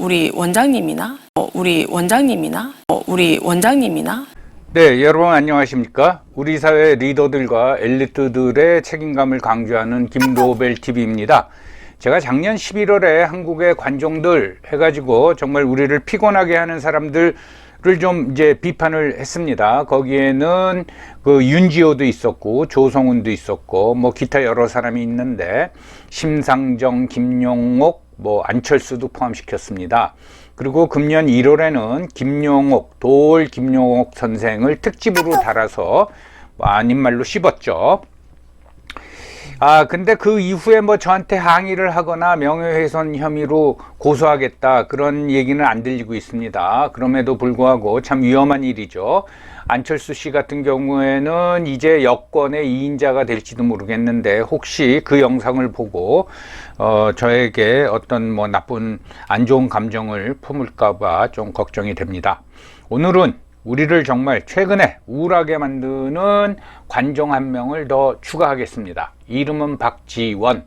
우리 원장님이나 우리 원장님이나 네, 여러분 안녕하십니까? 우리 사회 리더들과 엘리트들의 책임감을 강조하는 김로벨 TV입니다. 제가 작년 11월에 한국의 관종들 해가지고 정말 우리를 피곤하게 하는 사람들을 좀 이제 비판을 했습니다. 거기에는 그 윤지호도 있었고 조성훈도 있었고 뭐 기타 여러 사람이 있는데 심상정, 김용옥, 뭐 안철수도 포함시켰습니다. 그리고 금년 1월에는 김용옥 선생을 특집으로 달아서 아닌 말로 씹었죠. 근데 그 이후에 뭐 저한테 항의를 하거나 명예훼손 혐의로 고소하겠다 그런 얘기는 안 들리고 있습니다. 그럼에도 불구하고 참 위험한 일이죠. 안철수 씨 같은 경우에는 이제 여권의 2인자가 될지도 모르겠는데 혹시 그 영상을 보고 저에게 어떤 뭐 나쁜 안 좋은 감정을 품을까봐 좀 걱정이 됩니다. 오늘은 우리를 정말 최근에 우울하게 만드는 관종 한 명을 더 추가하겠습니다. 이름은 박지원.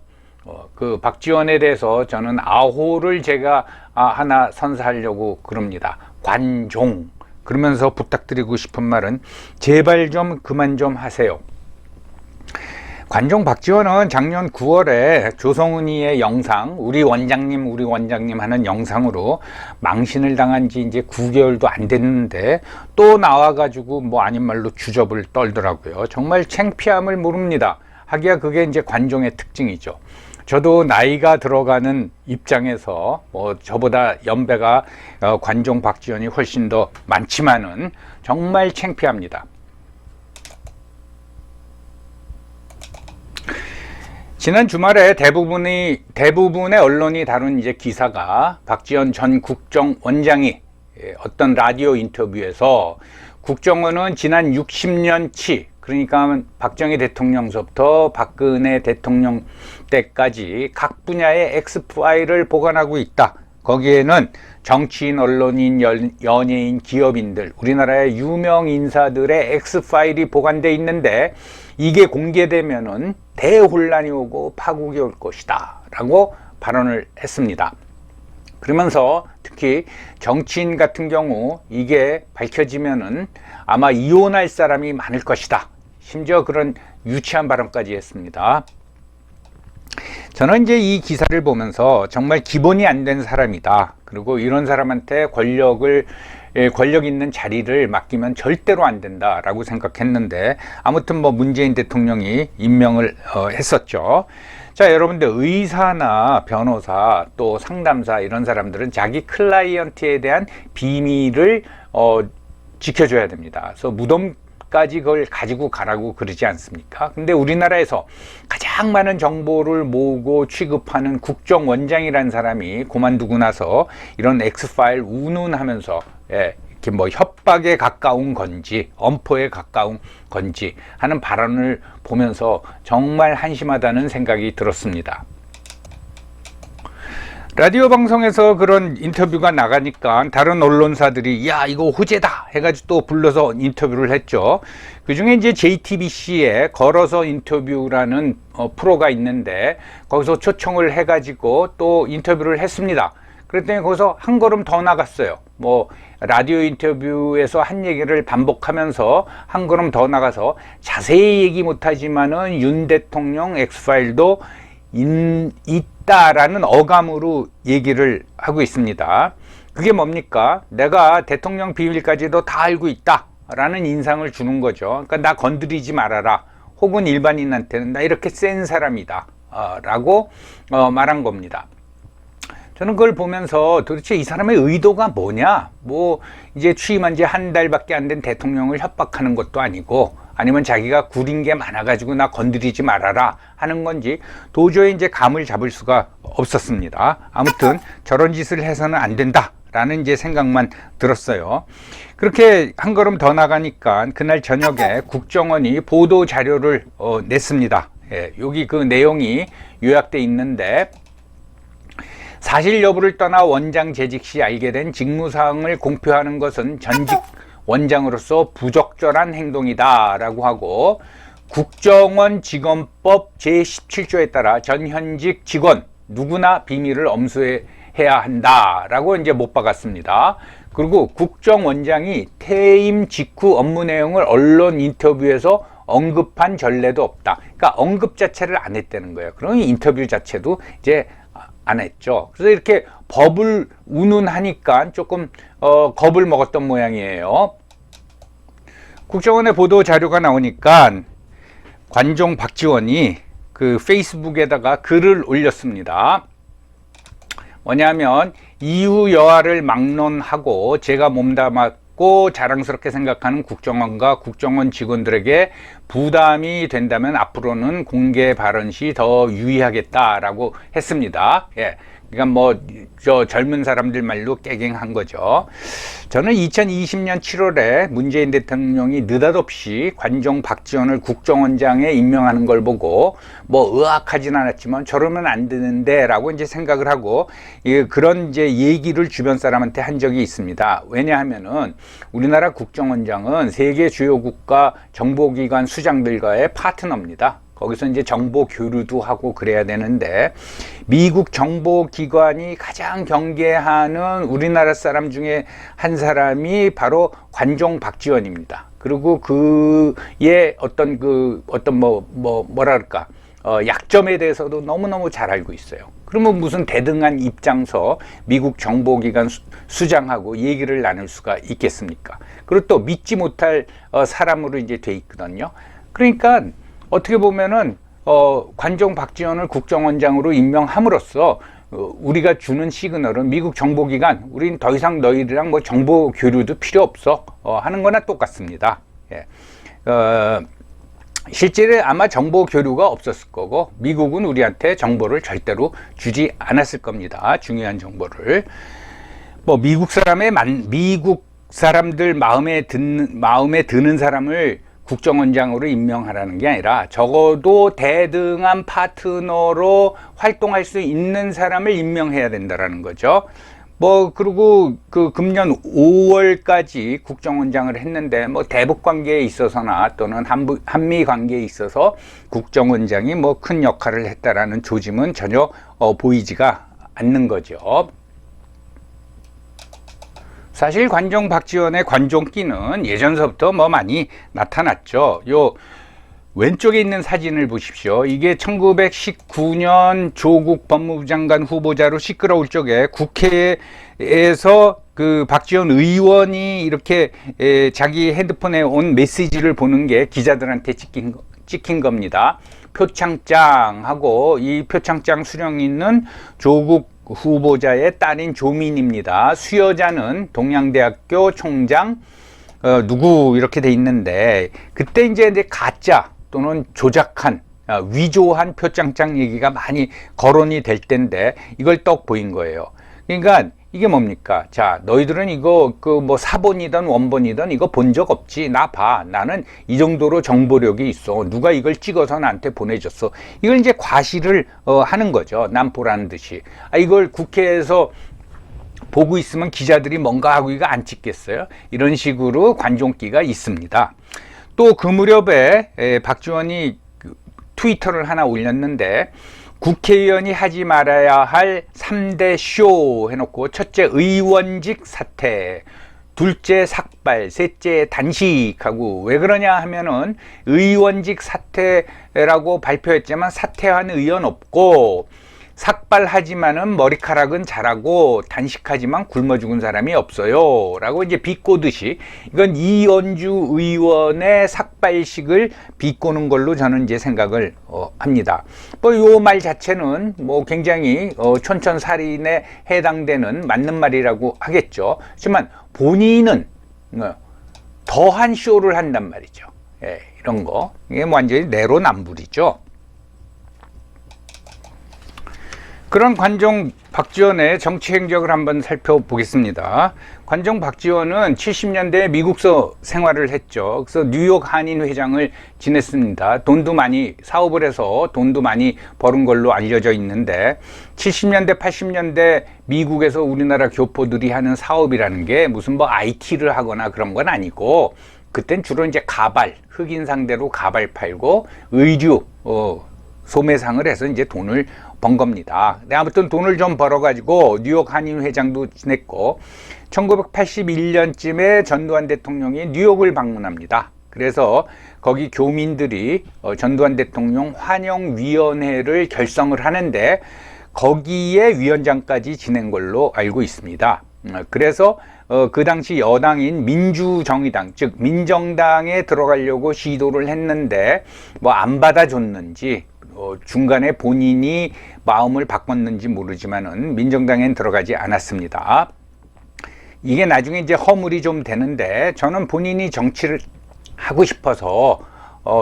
그 박지원에 대해서 저는 아호를 제가 하나 선사하려고 그럽니다. 관종. 그러면서 부탁드리고 싶은 말은 제발 좀 그만 좀 하세요. 관종 박지원은 작년 9월에 조성은이의 영상 우리 원장님 하는 영상으로 망신을 당한 지 이제 9개월도 안 됐는데 또 나와가지고 뭐 아닌 말로 주접을 떨더라고요. 정말 창피함을 모릅니다. 하기야 그게 이제 관종의 특징이죠. 저도 나이가 들어가는 입장에서 뭐 저보다 연배가 관종 박지원이 훨씬 더 많지만은 정말 창피합니다. 지난 주말에 대부분의 언론이 다룬 이제 기사가 박지원 전 국정원장이 어떤 라디오 인터뷰에서 국정원은 지난 60년치 그러니까 박정희 대통령서부터 박근혜 대통령 때까지 각 분야의 X파일을 보관하고 있다. 거기에는 정치인, 언론인, 연예인, 기업인들, 우리나라의 유명 인사들의 X파일이 보관되어 있는데 이게 공개되면은 대혼란이 오고 파국이 올 것이다 라고 발언을 했습니다. 그러면서 특히 정치인 같은 경우 이게 밝혀지면은 아마 이혼할 사람이 많을 것이다. 심지어 그런 유치한 발언까지 했습니다. 저는 이제 이 기사를 보면서 정말 기본이 안 된 사람이다. 그리고 이런 사람한테 권력 있는 자리를 맡기면 절대로 안 된다라고 생각했는데 아무튼 뭐 문재인 대통령이 임명을 했었죠. 자, 여러분들 의사나 변호사 또 상담사 이런 사람들은 자기 클라이언트에 대한 비밀을 지켜줘야 됩니다. 그래서 무덤까지 그걸 가지고 가라고 그러지 않습니까? 근데 우리나라에서 가장 많은 정보를 모으고 취급하는 국정원장이라는 사람이 그만두고 나서 이런 X파일 운운하면서 이렇게 뭐 협박에 가까운 건지 엄포에 가까운 건지 하는 발언을 보면서 정말 한심하다는 생각이 들었습니다. 라디오 방송에서 그런 인터뷰가 나가니까 다른 언론사들이 야 이거 호재다 해가지고 또 불러서 인터뷰를 했죠. 그중에 이제 JTBC에 걸어서 인터뷰라는 프로가 있는데 거기서 초청을 해가지고 또 인터뷰를 했습니다. 그랬더니 거기서 한 걸음 더 나갔어요. 뭐 라디오 인터뷰에서 한 얘기를 반복하면서 한 걸음 더 나가서 자세히 얘기 못하지만은 윤 대통령 X파일도 있다라는 어감으로 얘기를 하고 있습니다. 그게 뭡니까? 내가 대통령 비밀까지도 다 알고 있다 라는 인상을 주는 거죠. 그러니까 나 건드리지 말아라 혹은 일반인한테는 나 이렇게 센 사람이다 라고 말한 겁니다. 저는 그걸 보면서 도대체 이 사람의 의도가 뭐냐? 뭐 이제 취임한 지 한 달밖에 안 된 대통령을 협박하는 것도 아니고 아니면 자기가 구린 게 많아가지고 나 건드리지 말아라 하는 건지 도저히 이제 감을 잡을 수가 없었습니다. 아무튼 저런 짓을 해서는 안 된다 라는 이제 생각만 들었어요. 그렇게 한 걸음 더 나가니까 그날 저녁에 국정원이 보도 자료를 냈습니다. 여기 그 내용이 요약돼 있는데 사실 여부를 떠나 원장 재직 시 알게 된 직무사항을 공표하는 것은 전직 원장으로서 부적절한 행동이다 라고 하고 국정원 직원법 제17조에 따라 전 현직 직원 누구나 비밀을 엄수해 해야 한다라고 이제 못 박았습니다. 그리고 국정원장이 퇴임 직후 업무 내용을 언론 인터뷰에서 언급한 전례도 없다. 그러니까 언급 자체를 안 했다는 거예요. 그럼 인터뷰 자체도 이제 안 했죠. 그래서 이렇게 법을 운운하니까 조금 겁을 먹었던 모양이에요. 국정원의 보도 자료가 나오니까 관종 박지원이 그 페이스북에다가 글을 올렸습니다. 뭐냐면 이후 여하를 막론하고 제가 몸담았고 자랑스럽게 생각하는 국정원과 국정원 직원들에게 부담이 된다면 앞으로는 공개 발언 시 더 유의하겠다라고 했습니다. 예. 그러니까 뭐 저 젊은 사람들 말로 깨갱한 거죠. 저는 2020년 7월에 문재인 대통령이 느닷없이 관종 박지원을 국정원장에 임명하는 걸 보고 뭐 의아하진 않았지만 저러면 안 되는데라고 이제 생각을 하고 그런 이제 얘기를 주변 사람한테 한 적이 있습니다. 왜냐하면은 우리나라 국정원장은 세계 주요 국가 정보기관 수장들과의 파트너입니다. 거기서 이제 정보 교류도 하고 그래야 되는데 미국 정보기관이 가장 경계하는 우리나라 사람 중에 한 사람이 바로 관종 박지원입니다. 그리고 그의 어떤 뭐랄까 약점에 대해서도 너무너무 잘 알고 있어요. 그러면 무슨 대등한 입장서 미국 정보기관 수장하고 얘기를 나눌 수가 있겠습니까? 그리고 또 믿지 못할 사람으로 이제 돼 있거든요. 그러니까 어떻게 보면은 관종 박지원을 국정원장으로 임명함으로써 우리가 주는 시그널은 미국 정보기관 우린 더 이상 너희들이랑 뭐 정보 교류도 필요 없어 하는 거나 똑같습니다. 예. 실제로 아마 정보 교류가 없었을 거고 미국은 우리한테 정보를 절대로 주지 않았을 겁니다. 중요한 정보를 뭐 미국 사람들 마음에 드는 사람을 국정원장으로 임명하라는 게 아니라 적어도 대등한 파트너로 활동할 수 있는 사람을 임명해야 된다라는 거죠. 뭐 그리고 그 금년 5월까지 국정원장을 했는데 뭐 대북 관계에 있어서나 또는 한미 관계에 있어서 국정원장이 뭐 큰 역할을 했다라는 조짐은 전혀 보이지가 않는 거죠. 사실 관종 박지원의 관종기는 예전서부터 뭐 많이 나타났죠. 요 왼쪽에 있는 사진을 보십시오. 이게 1919년 조국 법무부 장관 후보자로 시끄러울 적에 국회에서 그 박지원 의원이 이렇게 자기 핸드폰에 온 메시지를 보는 게 기자들한테 찍힌 겁니다. 표창장하고 이 표창장 수령 있는 조국 후보자의 딸인 조민입니다. 수여자는 동양대학교 총장 누구 이렇게 돼 있는데 그때 이제 가짜 또는 조작한 위조한 표창장 얘기가 많이 거론이 될 텐데 이걸 떡 보인 거예요. 그러니까 이게 뭡니까? 자, 너희들은 이거 그 뭐 사본이든 원본이든 이거 본 적 없지? 나 봐. 나는 이 정도로 정보력이 있어. 누가 이걸 찍어서 나한테 보내줬어. 이걸 이제 과시를 하는 거죠. 남 보라는 듯이. 이걸 국회에서 보고 있으면 기자들이 뭔가 하고 이거 안 찍겠어요? 이런 식으로 관종기가 있습니다. 또 그 무렵에 박지원이 트위터를 하나 올렸는데 국회의원이 하지 말아야 할 3대 쇼 해놓고 첫째 의원직 사퇴, 둘째 삭발, 셋째 단식하고 왜 그러냐 하면은 의원직 사퇴라고 발표했지만 사퇴한 의원 없고 삭발하지만은 머리카락은 자라고 단식하지만 굶어 죽은 사람이 없어요 라고 이제 비꼬듯이 이건 이현주 의원의 삭발식을 비꼬는 걸로 저는 이제 생각을 합니다. 뭐 요 말 자체는 뭐 굉장히 촌천살인에 해당되는 맞는 말이라고 하겠죠. 하지만 본인은 더한 쇼를 한단 말이죠. 예, 이런 거 이게 완전히 내로남불이죠. 그런 관종 박지원의 정치 행적을 한번 살펴보겠습니다. 관종 박지원은 70년대에 미국서 생활을 했죠. 그래서 뉴욕 한인 회장을 지냈습니다. 돈도 많이 사업을 해서 돈도 많이 벌은 걸로 알려져 있는데 70년대 80년대 미국에서 우리나라 교포들이 하는 사업이라는 게 무슨 뭐 IT를 하거나 그런 건 아니고 그땐 주로 이제 가발, 흑인 상대로 가발 팔고 의류 소매상을 해서 이제 돈을 번 겁니다. 근데 아무튼 돈을 좀 벌어가지고 뉴욕 한인 회장도 지냈고 1981년쯤에 전두환 대통령이 뉴욕을 방문합니다. 그래서 거기 교민들이 전두환 대통령 환영위원회를 결성을 하는데 거기에 위원장까지 지낸 걸로 알고 있습니다. 그래서 그 당시 여당인 민주정의당, 즉 민정당에 들어가려고 시도를 했는데 뭐 안 받아줬는지 중간에 본인이 마음을 바꿨는지 모르지만은 민정당엔 들어가지 않았습니다. 이게 나중에 이제 허물이 좀 되는데 저는 본인이 정치를 하고 싶어서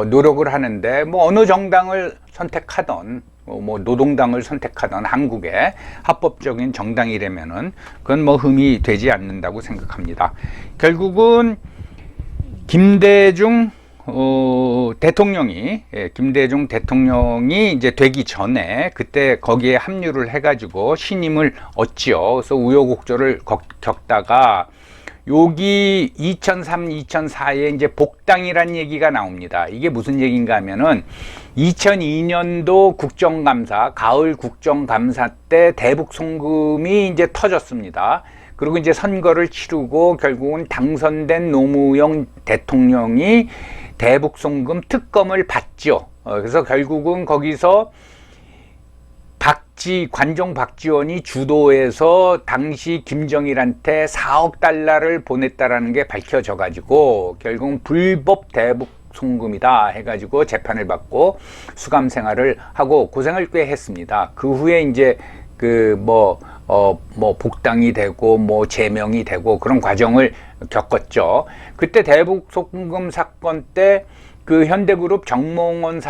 노력을 하는데 뭐 어느 정당을 선택하던 뭐 노동당을 선택하던 한국의 합법적인 정당이라면은 그건 뭐 흠이 되지 않는다고 생각합니다. 결국은 김대중 대통령이 이제 되기 전에 그때 거기에 합류를 해가지고 신임을 얻지요. 그래서 우여곡절을 겪다가 여기 2003, 2004에 이제 복당이란 얘기가 나옵니다. 이게 무슨 얘기인가 하면은 2002년도 국정감사, 가을 국정감사 때 대북 송금이 이제 터졌습니다. 그리고 이제 선거를 치르고 결국은 당선된 노무현 대통령이 대북 송금 특검을 받죠. 그래서 결국은 거기서 관종 박지원이 주도해서 당시 김정일한테 4억 달러를 보냈다라는 게 밝혀져 가지고 결국은 불법 대북 송금이다 해가지고 재판을 받고 수감 생활을 하고 고생을 꽤 했습니다. 그 후에 이제 복당이 되고 뭐 제명이 되고 그런 과정을 겪었죠. 그때 대북 송금 사건 때 그 현대그룹 정몽원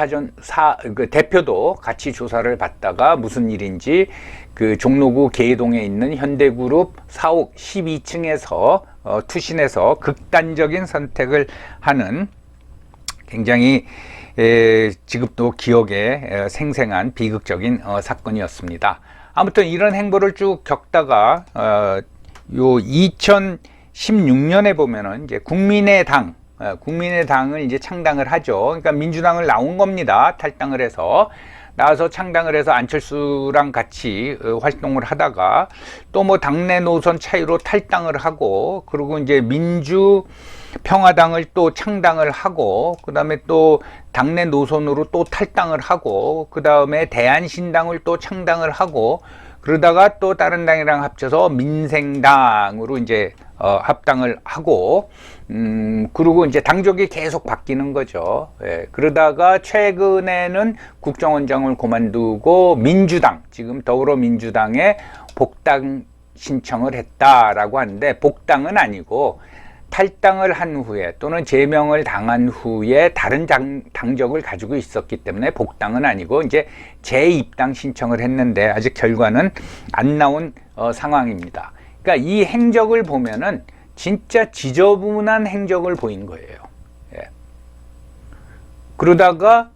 그 대표도 같이 조사를 받다가 무슨 일인지 그 종로구 계동에 있는 현대그룹 사옥 12층에서 투신해서 극단적인 선택을 하는 굉장히 지금도 기억에 생생한 비극적인 사건이었습니다. 아무튼 이런 행보를 쭉 겪다가 요 2016년에 보면은 이제 국민의당을 이제 창당을 하죠. 그러니까 민주당을 나온 겁니다. 탈당을 해서 나와서 창당을 해서 안철수랑 같이 활동을 하다가 또 뭐 당내 노선 차이로 탈당을 하고 그리고 이제 민주평화당을 또 창당을 하고 그 다음에 또 당내 노선으로 또 탈당을 하고 그 다음에 대한신당을 또 창당을 하고 그러다가 또 다른 당이랑 합쳐서 민생당으로 이제 합당을 하고 그리고 이제 당적이 계속 바뀌는 거죠. 예, 그러다가 최근에는 국정원장을 그만두고 지금 더불어민주당에 복당 신청을 했다라고 하는데 복당은 아니고 탈당을 한 후에 또는 제명을 당한 후에 다른 당적을 가지고 있었기 때문에 복당은 아니고 이제 재입당 신청을 했는데 아직 결과는 안 나온 상황입니다. 그러니까 이 행적을 보면은 진짜 지저분한 행적을 보인 거예요. 예. 그러다가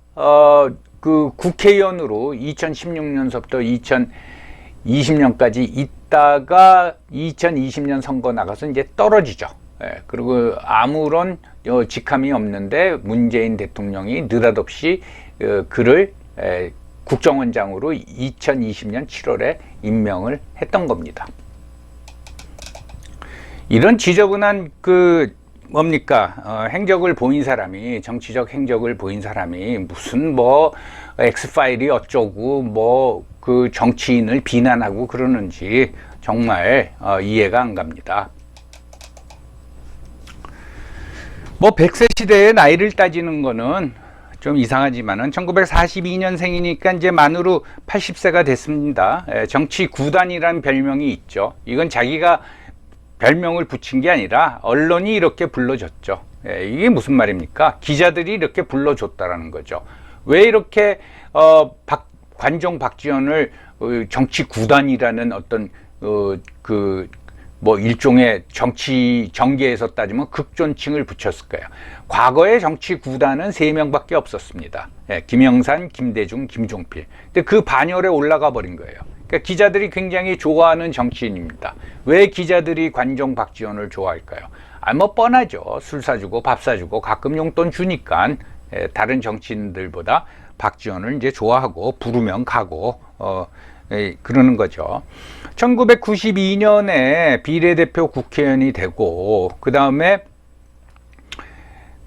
그 국회의원으로 2016년서부터 2020년까지 있다가 2020년 선거 나가서 이제 떨어지죠. 예. 그리고 아무런 직함이 없는데 문재인 대통령이 느닷없이 그를 국정원장으로 2020년 7월에 임명을 했던 겁니다. 이런 지저분한 행적을 보인 사람이, 정치적 행적을 보인 사람이 무슨 엑스파일이 어쩌고 그 정치인을 비난하고 그러는지 정말 이해가 안 갑니다. 100세 시대의 나이를 따지는 거는 좀 이상하지만은 1942년생이니까 이제 만으로 80세가 됐습니다. 정치 구단이라는 별명이 있죠. 이건 자기가 별명을 붙인 게 아니라 언론이 이렇게 불러줬죠. 이게 무슨 말입니까? 기자들이 이렇게 불러줬다라는 거죠. 왜 이렇게 관종 박지원을 정치 구단이라는 어떤 일종의 정치 정계에서 따지면 극존칭을 붙였을까요? 과거의 정치 구단은 3명밖에 없었습니다. 김영삼, 김대중, 김종필. 근데 그 반열에 올라가 버린 거예요. 그러니까 기자들이 굉장히 좋아하는 정치인입니다. 왜 기자들이 관종 박지원을 좋아할까요? 뻔하죠. 술 사주고 밥 사주고 가끔 용돈 주니까 다른 정치인들보다 박지원을 이제 좋아하고 부르면 가고 그러는 거죠. 1992년에 비례대표 국회의원이 되고 그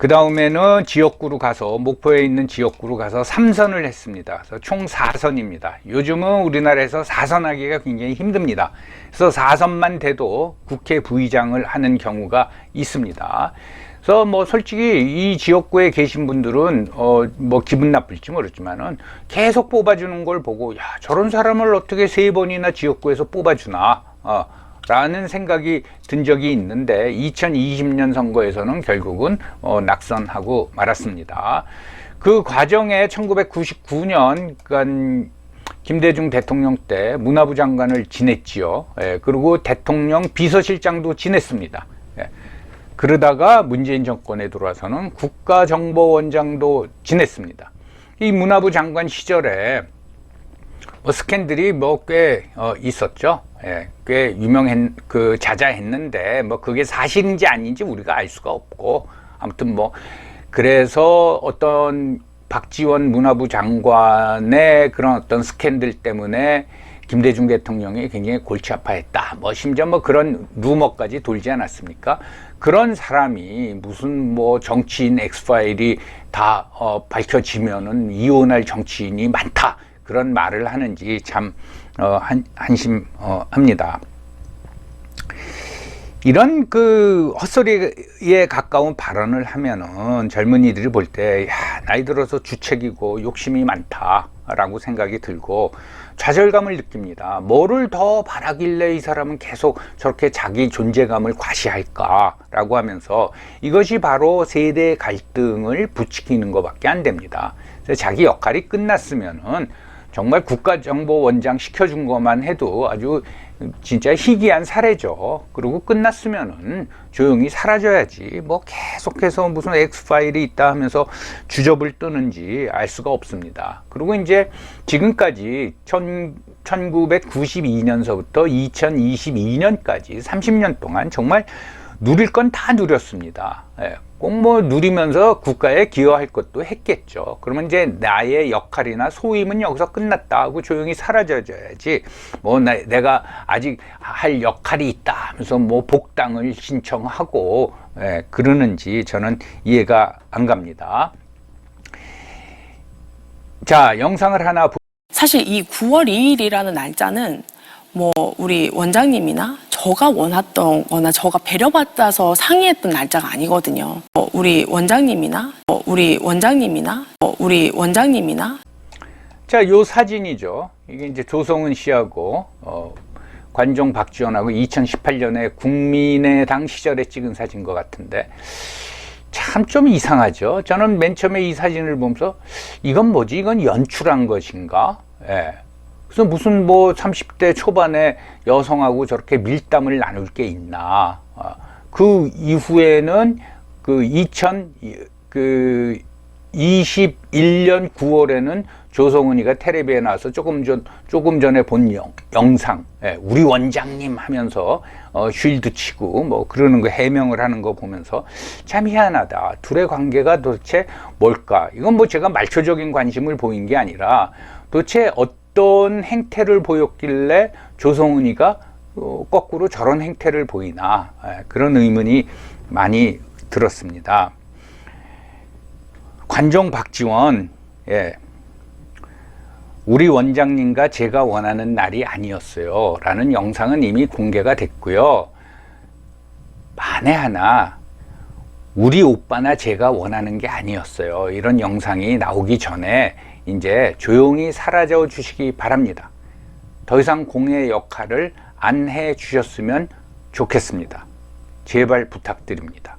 다음에는 지역구로 가서 목포에 있는 지역구로 가서 3선을 했습니다. 그래서 총 4선입니다. 요즘은 우리나라에서 4선 하기가 굉장히 힘듭니다. 그래서 4선만 돼도 국회 부의장을 하는 경우가 있습니다. 그래서 뭐 솔직히 이 지역구에 계신 분들은 뭐 기분 나쁠지 모르지만은 계속 뽑아주는 걸 보고 야, 저런 사람을 어떻게 3번이나 지역구에서 뽑아주나 라는 생각이 든 적이 있는데 2020년 선거에서는 결국은 낙선하고 말았습니다. 그 과정에 1999년 그러니까 김대중 대통령 때 문화부 장관을 지냈지요. 그리고 대통령 비서실장도 지냈습니다. 그러다가 문재인 정권에 들어와서는 국가정보원장도 지냈습니다. 이 문화부 장관 시절에 뭐 스캔들이 뭐 꽤 있었죠. 꽤 자자했는데 뭐 그게 사실인지 아닌지 우리가 알 수가 없고 아무튼 뭐 그래서 어떤 박지원 문화부 장관의 그런 어떤 스캔들 때문에 김대중 대통령이 굉장히 골치 아파했다. 뭐 심지어 뭐 그런 루머까지 돌지 않았습니까? 그런 사람이 무슨 뭐 정치인 엑스파일이 다 밝혀지면은 이혼할 정치인이 많다. 그런 말을 하는지 참 한심합니다. 이런 그 헛소리에 가까운 발언을 하면은 젊은이들이 볼 때 나이 들어서 주책이고 욕심이 많다라고 생각이 들고 좌절감을 느낍니다. 뭐를 더 바라길래 이 사람은 계속 저렇게 자기 존재감을 과시할까라고 하면서 이것이 바로 세대 갈등을 부추기는 것밖에 안 됩니다. 그래서 자기 역할이 끝났으면은 정말 국가정보원장 시켜준 것만 해도 아주 진짜 희귀한 사례죠. 그리고 끝났으면은 조용히 사라져야지 뭐 계속해서 무슨 X파일이 있다 하면서 주접을 뜨는지 알 수가 없습니다. 그리고 이제 지금까지 1992년서부터 2022년까지 30년 동안 정말 누릴 건 다 누렸습니다. 꼭 뭐 누리면서 국가에 기여할 것도 했겠죠. 그러면 이제 나의 역할이나 소임은 여기서 끝났다 하고 조용히 사라져줘야지 뭐 내가 아직 할 역할이 있다 하면서 뭐 복당을 신청하고 그러는지 저는 이해가 안 갑니다. 자, 영상을 하나 사실 이 9월 2일이라는 날짜는 뭐 우리 원장님이나 저가 원했던 거나 저가 배려받아서 상의했던 날짜가 아니거든요. 우리 원장님이나 자, 요 사진이죠. 이게 이제 조성은 씨하고 관종 박지원하고 2018년에 국민의당 시절에 찍은 사진 것 같은데 참 좀 이상하죠. 저는 맨 처음에 이 사진을 보면서 이건 뭐지? 이건 연출한 것인가? 그래서 무슨 뭐 30대 초반에 여성하고 저렇게 밀담을 나눌 게 있나. 그 이후에는 그 2021년 9월에는 조성은이가 텔레비에 나와서 조금 전에 본 영상, 우리 원장님 하면서 쉴드 치고 뭐 그러는 거 해명을 하는 거 보면서 참 희한하다. 둘의 관계가 도대체 뭘까? 이건 뭐 제가 말초적인 관심을 보인 게 아니라 도대체 어떤 행태를 보였길래 조성은이가 거꾸로 저런 행태를 보이나 그런 의문이 많이 들었습니다. 관종 박지원, 우리 원장님과 제가 원하는 날이 아니었어요 라는 영상은 이미 공개가 됐고요. 만에 하나 우리 오빠나 제가 원하는 게 아니었어요 이런 영상이 나오기 전에 이제 조용히 사라져 주시기 바랍니다. 더 이상 공의 역할을 안 해 주셨으면 좋겠습니다. 제발 부탁드립니다.